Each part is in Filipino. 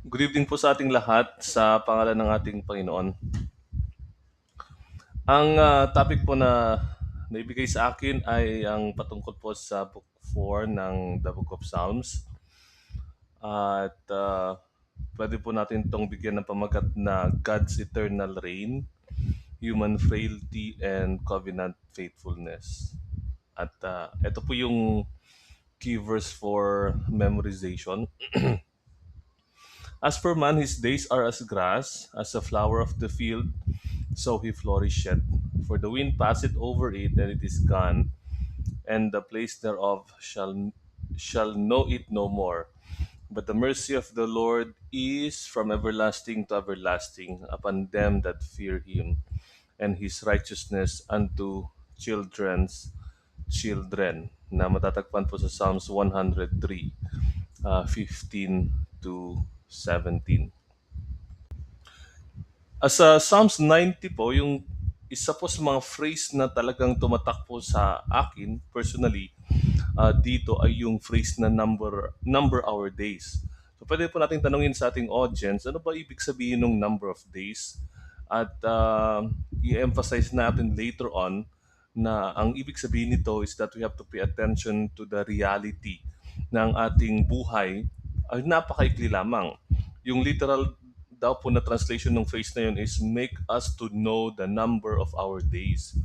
Good evening po sa ating lahat sa pangalan ng ating Panginoon. Ang topic po na naibigay sa akin ay ang patungkol po sa Book 4 ng The Book of Psalms. At pwede po natin itong bigyan ng pamagat na God's Eternal Reign, Human Frailty, and Covenant Faithfulness. At ito po yung key verse for memorization. As for man, his days are as grass, as a flower of the field, so he flourisheth. For the wind passeth over it, and it is gone, and the place thereof shall know it no more. But the mercy of the Lord is from everlasting to everlasting upon them that fear him, and his righteousness unto children's children. Na matatagpuan po sa Psalms 103, 15 to 17. Sa Psalms 90 po, yung isa po sa mga phrase na talagang tumatak po sa akin personally dito ay yung phrase na number our days. So pwede po natin tanungin sa ating audience, ano ba ibig sabihin ng number of days? At i-emphasize natin later on na ang ibig sabihin nito is that we have to pay attention to the reality ng ating buhay ay napakaikli lamang. Yung literal daw po na translation ng phrase na yun is make us to know the number of our days.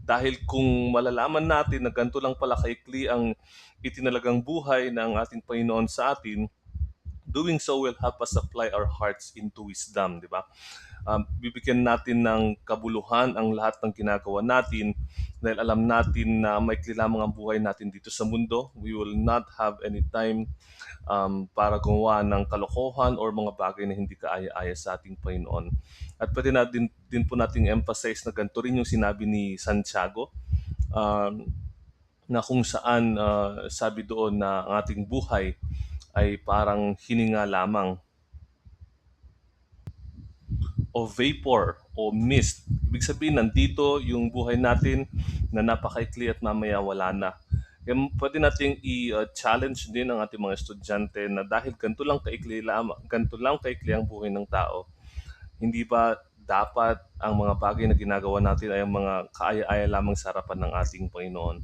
Dahil kung malalaman natin na ganito lang pala kaikli ang itinalagang buhay ng ating Panginoon sa atin, doing so will help us apply our hearts into wisdom, di ba? Bibigyan natin ng kabuluhan ang lahat ng ginagawa natin dahil alam natin na maikli lamang ang buhay natin dito sa mundo. We will not have any time para gumawa ng kalokohan or mga bagay na hindi kaaya-aya sa ating Panginoon. At pwede na din po nating emphasize na ganito rin yung sinabi ni Santiago, um, na kung saan sabi doon na ang ating buhay ay parang hininga lamang o vapor o mist. Ibig sabihin, nandito yung buhay natin na napakaikli at mamaya wala na. Kaya pwede nating i-challenge din ang ating mga estudyante na dahil ganito lang kaikli ang buhay ng tao, hindi ba dapat ang mga bagay na ginagawa natin ay ang mga kaaya-aya lamang sa harapan ng ating Panginoon?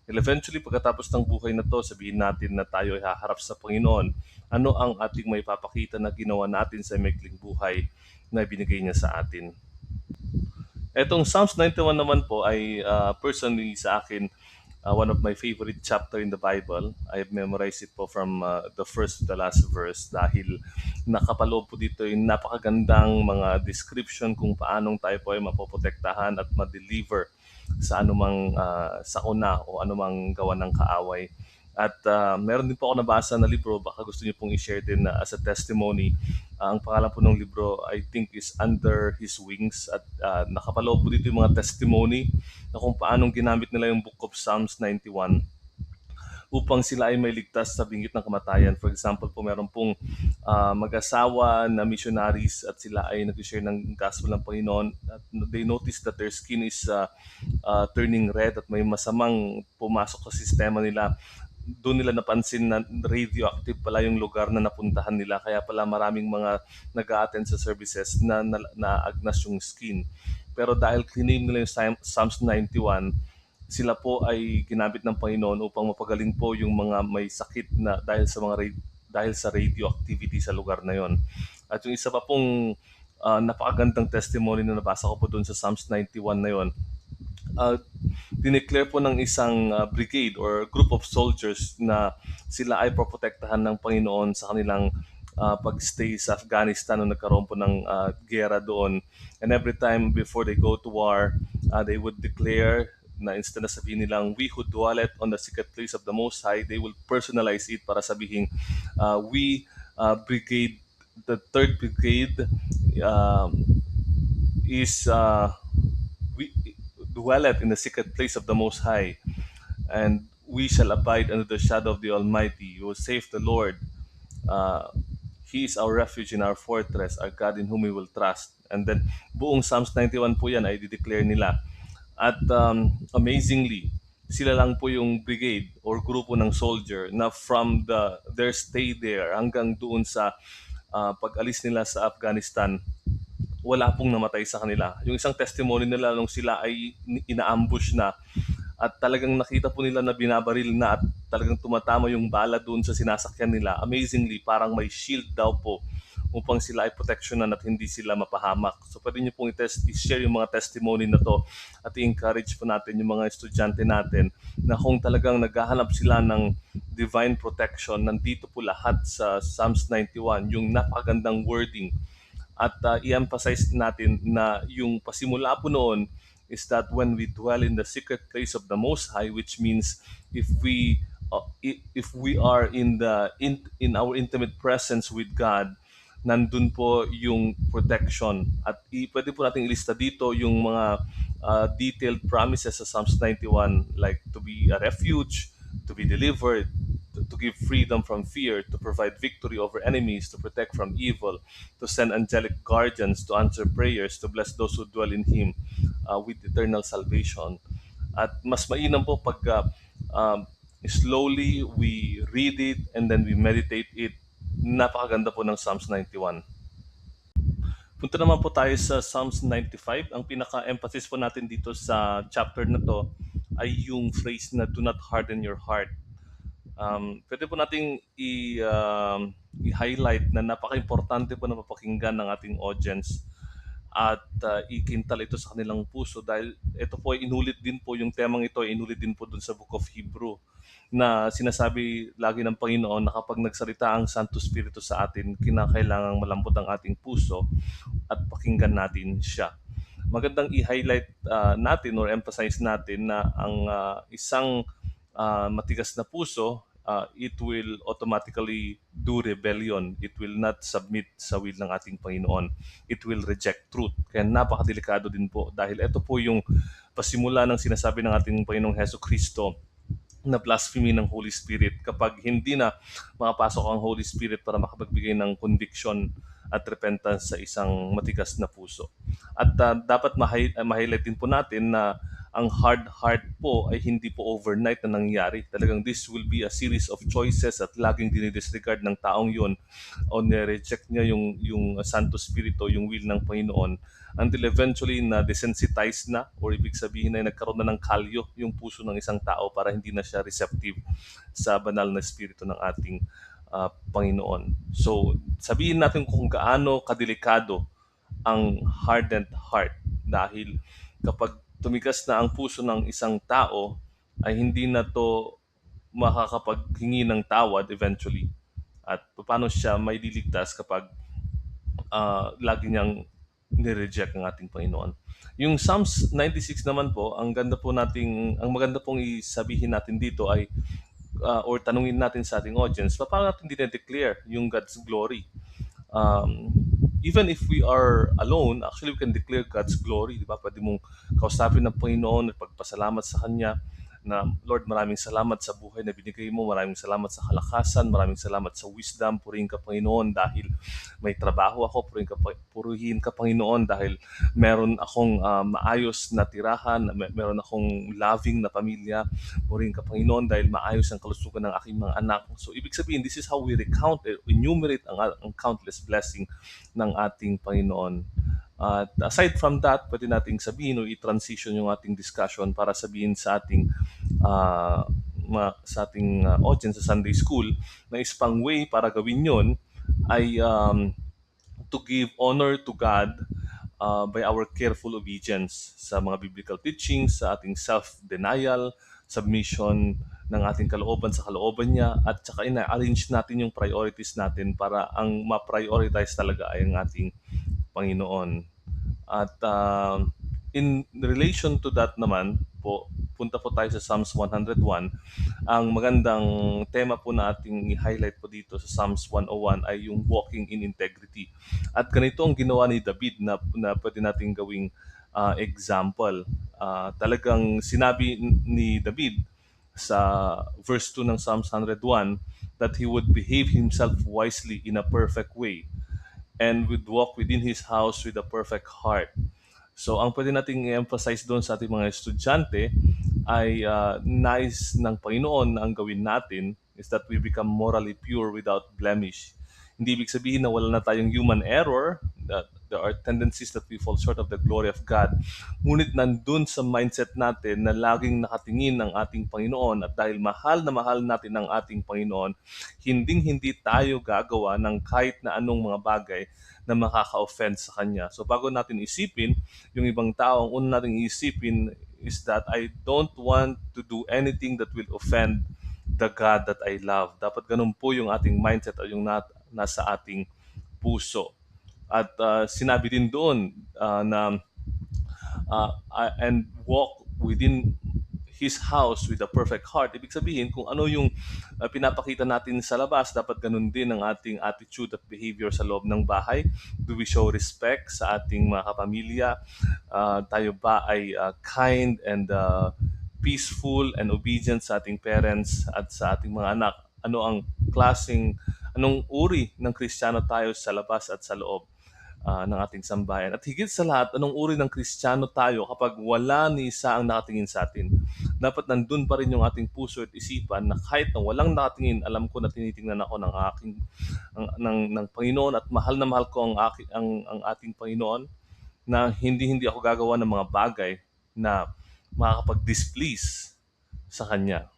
And eventually, pagkatapos ng buhay na to, sabihin natin na tayo ay haharap sa Panginoon. Ano ang ating may papakita na ginawa natin sa maikling buhay na binigay niya sa atin? Etong Psalms 91 naman po ay personally sa akin one of my favorite chapter in the Bible. I have memorized it po from the first to the last verse dahil nakapaloob po dito yung napakagandang mga description kung paanong tayo po ay mapoprotektahan at ma-deliver sa anumang sakuna o anumang gawa ng kaaway. At meron din po ako nabasa na libro, baka gusto niyo pong i-share din na as a testimony. Ang pangalan po ng libro, I think, is Under His Wings. At nakapaloob po dito yung mga testimony na kung paanong ginamit nila yung Book of Psalms 91 upang sila ay may ligtas sa bingit ng kamatayan. For example po, meron pong mag-asawa na missionaries at sila ay nag-share ng gospel ng Panginoon. At they notice that their skin is turning red at may masamang pumasok sa sistema nila. Doon nila napansin na radioactive pala yung lugar na napuntahan nila. Kaya pala maraming mga nag-a-attend sa services na naagnas yung skin. Pero dahil claim nila yung Psalms 91, sila po ay ginamit ng Panginoon upang mapagaling po yung mga may sakit na dahil sa radioactivity sa lugar na yon. At yung isa pa pong napakagandang testimony na nabasa ko po doon sa Psalms 91 na yon, uh, dineclare po ng isang brigade or group of soldiers na sila ay proprotektahan ng Panginoon sa kanilang pag-stay sa Afghanistan nung nagkaroon po ng gera doon. And every time before they go to war, they would declare na instead na sabihin nilang we who dwelleth on the secret place of the Most High, they will personalize it para sabihin we brigade, the third brigade is we dwelleth in the secret place of the Most High, and we shall abide under the shadow of the Almighty. You will save the Lord. Uh, he is our refuge and our fortress, our God in whom we will trust. And then, buong Psalms 91 po yan ay di-declare nila. At amazingly, sila lang po yung brigade or grupo ng soldier na from their stay there hanggang doon sa pag-alis nila sa Afghanistan, wala pong namatay sa kanila. Yung isang testimony nila nung sila ay ina-ambush na at talagang nakita po nila na binabaril na at talagang tumatama yung bala doon sa sinasakyan nila. Amazingly, parang may shield daw po upang sila ay protectionan at hindi sila mapahamak. So pwede nyo pong i-share yung mga testimony na to at i-encourage po natin yung mga estudyante natin na kung talagang naghahanap sila ng divine protection, nandito po lahat sa Psalms 91, yung napakagandang wording at i-emphasize natin na yung pasimula po noon is that when we dwell in the secret place of the Most High, which means if we are in our intimate presence with God, nandun po yung protection. At pwede po nating ilista dito yung mga detailed promises sa Psalms 91 like to be a refuge, to be delivered, to give freedom from fear, to provide victory over enemies, to protect from evil, to send angelic guardians to answer prayers, to bless those who dwell in Him with eternal salvation. At mas mainam po pag slowly we read it and then we meditate it. Napakaganda po ng Psalms 91. Punta naman po tayo sa Psalms 95. Ang pinaka-emphasis po natin dito sa chapter na to ay yung phrase na do not harden your heart. Pwede po nating i-highlight na napaka-importante po na mapakinggan ng ating audience at ikintal ito sa kanilang puso dahil ito po ay inulit din po, yung temang ito ay inulit din po dun sa Book of Hebrew na sinasabi lagi ng Panginoon na kapag nagsalita ang Santo Espiritu sa atin, kinakailangang malambot ang ating puso at pakinggan natin siya. Magandang i-highlight natin or emphasize natin na ang isang matigas na puso, it will automatically do rebellion. It will not submit sa will ng ating Panginoon. It will reject truth. Kaya napakadelikado din po dahil ito po yung pasimula ng sinasabi ng ating Panginoong Heso Kristo na blasphemy ng Holy Spirit kapag hindi na makapasok ang Holy Spirit para makapagbigay ng conviction at repentance sa isang matigas na puso. At dapat ma-highlight din po natin na ang hard heart po ay hindi po overnight na nangyari. Talagang this will be a series of choices at laging dinidisregard ng taong yon o nire-reject niya yung Santo Spirito, yung will ng Panginoon until eventually na desensitize na or ibig sabihin ay nagkaroon na ng kalyo yung puso ng isang tao para hindi na siya receptive sa banal na Espiritu ng ating Panginoon. So sabihin natin kung gaano kadelikado ang hardened heart dahil kapag tumigas na ang puso ng isang tao ay hindi na to makakapaghingi ng tawad eventually. At paano siya may liligtas kapag lagi niyang nireject ang ating Panginoon. Yung Psalms 96 naman po, ang maganda pong isabihin natin dito ay or tanungin natin sa ating audience, paano natin dinedeclare yung God's glory? Um, Even if we are alone, actually we can declare God's glory, di ba? Pwede mong kausapin ng Panginoon at pagpasalamat sa Kanya na, Lord, maraming salamat sa buhay na binigay mo, maraming salamat sa kalakasan, maraming salamat sa wisdom, purihin ka Panginoon dahil may trabaho ako, purihin ka Panginoon dahil meron akong maayos na tirahan, meron akong loving na pamilya, purihin ka Panginoon dahil maayos ang kalusugan ng aking mga anak. So ibig sabihin, this is how we enumerate ang countless blessing ng ating Panginoon. At aside from that, pwede nating sabihin o i-transition yung ating discussion para sabihin sa ating audience sa Sunday School na isang way para gawin yon ay to give honor to God by our careful obedience sa mga biblical teachings, sa ating self-denial, submission ng ating kalooban sa kalooban niya, at saka ina-arrange natin yung priorities natin para ang ma-prioritize talaga ay ang ating Panginoon. At in relation to that naman po, punta po tayo sa Psalms 101. Ang magandang tema po na ating i-highlight po dito sa Psalms 101 ay yung walking in integrity. At ganito ang ginawa ni David na pwede nating gawing example. Talagang sinabi ni David sa verse 2 ng Psalms 101 that he would behave himself wisely in a perfect way and would walk within His house with a perfect heart. So ang pwede nating i-emphasize doon sa ating mga estudyante ay nais ng Panginoon na ang gawin natin is that we become morally pure without blemish. Hindi ibig sabihin na wala na tayong human error, that there are tendencies that we fall short of the glory of God. Ngunit nandun sa mindset natin na laging nakatingin ang ating Panginoon, at dahil mahal na mahal natin ang ating Panginoon, hinding-hindi tayo gagawa ng kahit na anong mga bagay na makaka-offend sa Kanya. So bago natin isipin yung ibang tao, ang una nating isipin is that I don't want to do anything that will offend the God that I love. Dapat ganun po yung ating mindset o yung nasa ating puso. At sinabi din doon na and walk within His house with a perfect heart. Ibig sabihin, kung ano yung pinapakita natin sa labas, dapat ganun din ang ating attitude at behavior sa loob ng bahay. Do we show respect sa ating mga kapamilya? Tayo ba ay kind and peaceful and obedient sa ating parents at sa ating mga anak? Anong uri ng Kristiyano tayo sa labas at sa loob ng ating sambayan? At higit sa lahat, anong uri ng Kristiyano tayo kapag wala ni isa ang nakatingin sa atin? Dapat nandun pa rin yung ating puso at isipan na kahit na walang nakatingin, alam ko na tinitingnan ako ng aking ng Panginoon, at mahal na mahal ko ang ating Panginoon, na hindi ako gagawa ng mga bagay na makakapag-displease sa Kanya.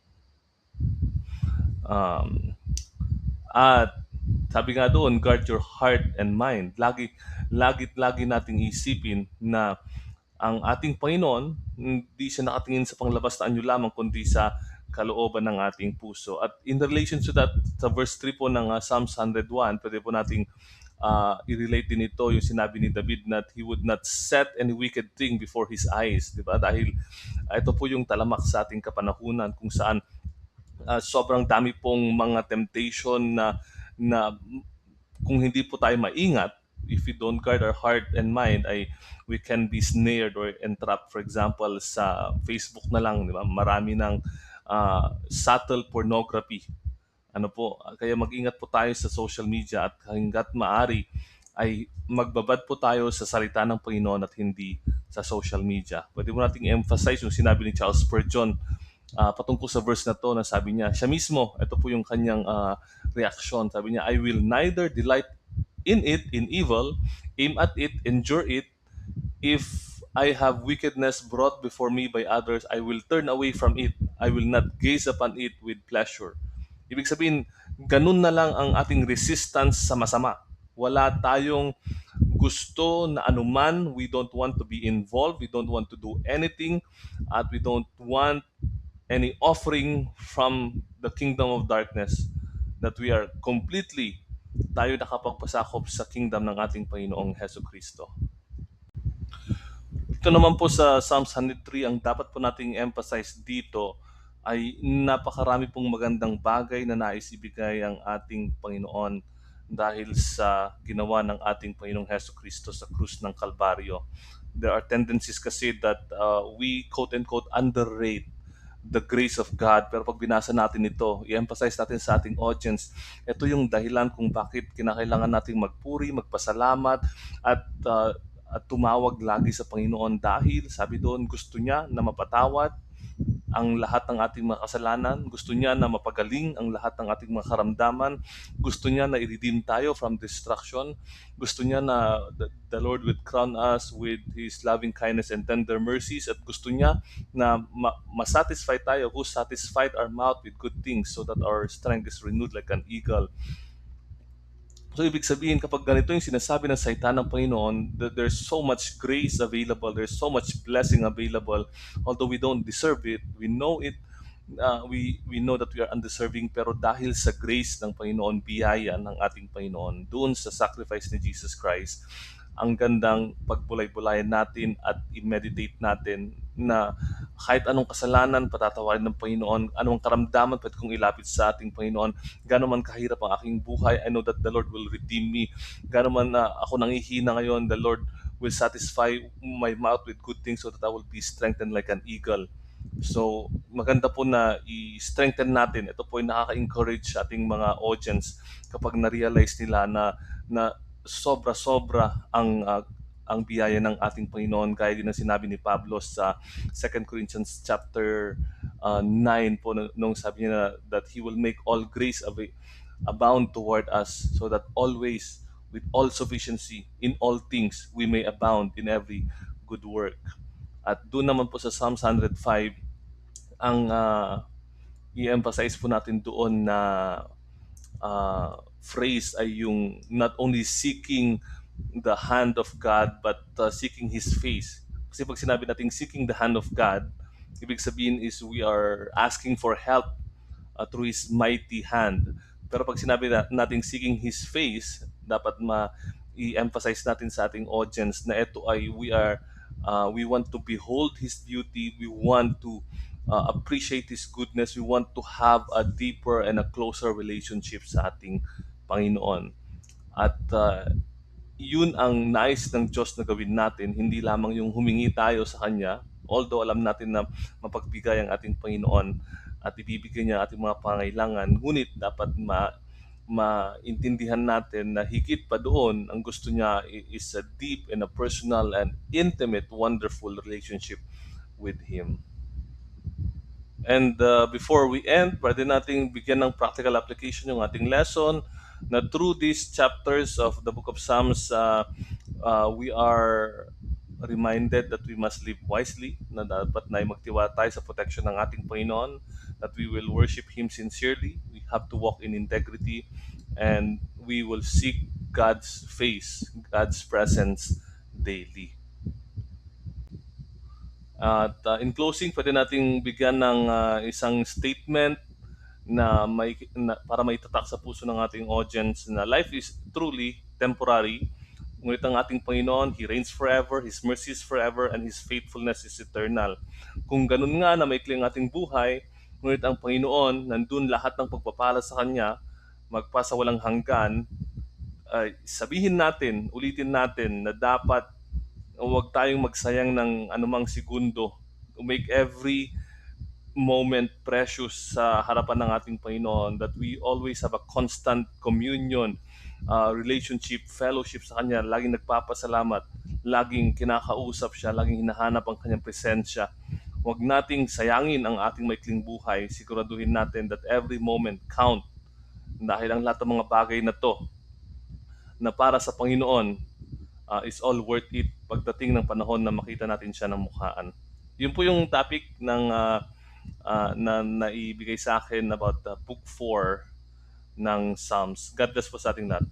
Um, at sabi nga doon, guard your heart and mind. Lagi nating isipin na ang ating Panginoon, hindi siya nakatingin sa panglabas na anyo lamang, kundi sa kalooban ng ating puso. At in relation to that, sa verse 3 po ng Psalms 101, pwede po nating i-relate din ito yung sinabi ni David na he would not set any wicked thing before his eyes. Diba? Dahil ito po yung talamak sa ating kapanahunan kung saan sobrang dami pong mga temptation na kung hindi po tayo maingat, if we don't guard our heart and mind, we can be snared or entrapped. For example, sa Facebook na lang, di ba? Marami ng subtle pornography. Kaya mag-ingat po tayo sa social media, at hangga't maari ay magbabad po tayo sa salita ng Panginoon at hindi sa social media. Pwede mo nating emphasize yung sinabi ni Charles Spurgeon patungkol sa verse na to, na sabi niya, siya mismo, ito po yung kanyang reaksyon. Sabi niya, I will neither delight in it, in evil, aim at it, endure it. If I have wickedness brought before me by others, I will turn away from it. I will not gaze upon it with pleasure. Ibig sabihin, ganun na lang ang ating resistance sa masama. Wala tayong gusto na anuman. We don't want to be involved. We don't want to do anything. At we don't want any offering from the kingdom of darkness, that we are completely tayo nakapagpasakop sa kingdom ng ating Panginoong Heso Kristo. Ito naman po sa Psalms 103, ang dapat po nating emphasize dito ay napakarami pong magandang bagay na nais ibigay ang ating Panginoon dahil sa ginawa ng ating Panginoong Heso Kristo sa krus ng Kalbaryo. There are tendencies kasi that we quote-unquote underrate the grace of God. Pero pag binasa natin ito, i-emphasize natin sa ating audience, ito yung dahilan kung bakit kinakailangan nating magpuri, magpasalamat, at tumawag lagi sa Panginoon, dahil sabi doon, gusto niya na mapatawad ang lahat ng ating mga kasalanan. Gusto niya na mapagaling ang lahat ng ating mga karamdaman. Gusto niya na i-redeem tayo from destruction. Gusto niya na the Lord would crown us with His loving kindness and tender mercies. At gusto niya na masatisfy tayo, who satisfied our mouth with good things, so that our strength is renewed like an eagle. So ibig sabihin, kapag ganito yung sinasabi ng salita ng Panginoon, there's so much grace available, there's so much blessing available. Although we don't deserve it, we know it, we know that we are undeserving, pero dahil sa grace ng Panginoon, biyaya ng ating Panginoon, doon sa sacrifice ni Jesus Christ, ang gandang pagbulay-bulayan natin at i-meditate natin na kahit anong kasalanan, patatawarin ng Panginoon, anong karamdaman, pwede kong ilapit sa ating Panginoon. Gano'n man kahirap ang aking buhay, I know that the Lord will redeem me. Gano'n man na ako nangihina ngayon, the Lord will satisfy my mouth with good things, so that I will be strengthened like an eagle. So, maganda po na i-strengthen natin. Ito po ay nakaka-encourage sa ating mga audience kapag na-realize nila na sobra-sobra ang biyaya ng ating Panginoon, gaya din ng sinabi ni Pablo sa 2 Corinthians chapter 9 po, nung sabi niya na, that He will make all grace abound toward us, so that always, with all sufficiency, in all things, we may abound in every good work. At doon naman po sa Psalms 105, ang i-emphasize po natin doon na phrase ay yung not only seeking the hand of God but seeking His face. Kasi pag sinabi natin seeking the hand of God, ibig sabihin is we are asking for help through His mighty hand. Pero pag sinabi natin seeking His face, dapat i-emphasize natin sa ating audience na ito ay we want to behold His beauty, we want to appreciate His goodness, we want to have a deeper and a closer relationship sa ating Panginoon. At yun ang nais ng Diyos na gawin natin, hindi lamang yung humingi tayo sa Kanya, although alam natin na mapagbigay ang ating Panginoon at ibibigay niya ating mga pangailangan, ngunit dapat maintindihan natin na higit pa doon, ang gusto niya is a deep and a personal and intimate, wonderful relationship with Him. And before we end, pwede nating bigyan ng practical application yung ating lesson na through these chapters of the book of Psalms, we are reminded that we must live wisely, na dapat na magtiwala tayo sa protection ng ating Panginoon, that we will worship Him sincerely, we have to walk in integrity, and we will seek God's face, God's presence daily. At in closing, pwede nating bigyan ng isang statement para may tatak sa puso ng ating audience na life is truly temporary. Ngunit ang ating Panginoon, He reigns forever, His mercy is forever, and His faithfulness is eternal. Kung ganun nga na maikli ang ating buhay, ngunit ang Panginoon, nandun lahat ng pagpapala sa Kanya, magpasawalang hanggan, sabihin natin, ulitin natin na dapat huwag tayong magsayang ng anumang segundo. To make every moment precious sa harapan ng ating Panginoon, that we always have a constant communion, relationship, fellowship sa Kanya, laging nagpapasalamat, laging kinakausap siya, laging hinahanap ang Kanyang presensya. Huwag nating sayangin ang ating maikling buhay. Siguraduhin natin that every moment count, dahil ang lahat ng mga bagay na to na para sa Panginoon is all worth it pagdating ng panahon na makita natin siya ng mukhaan. Yun po yung topic na naibigay sa akin about Book 4 ng Psalms. God bless po sa ating lahat.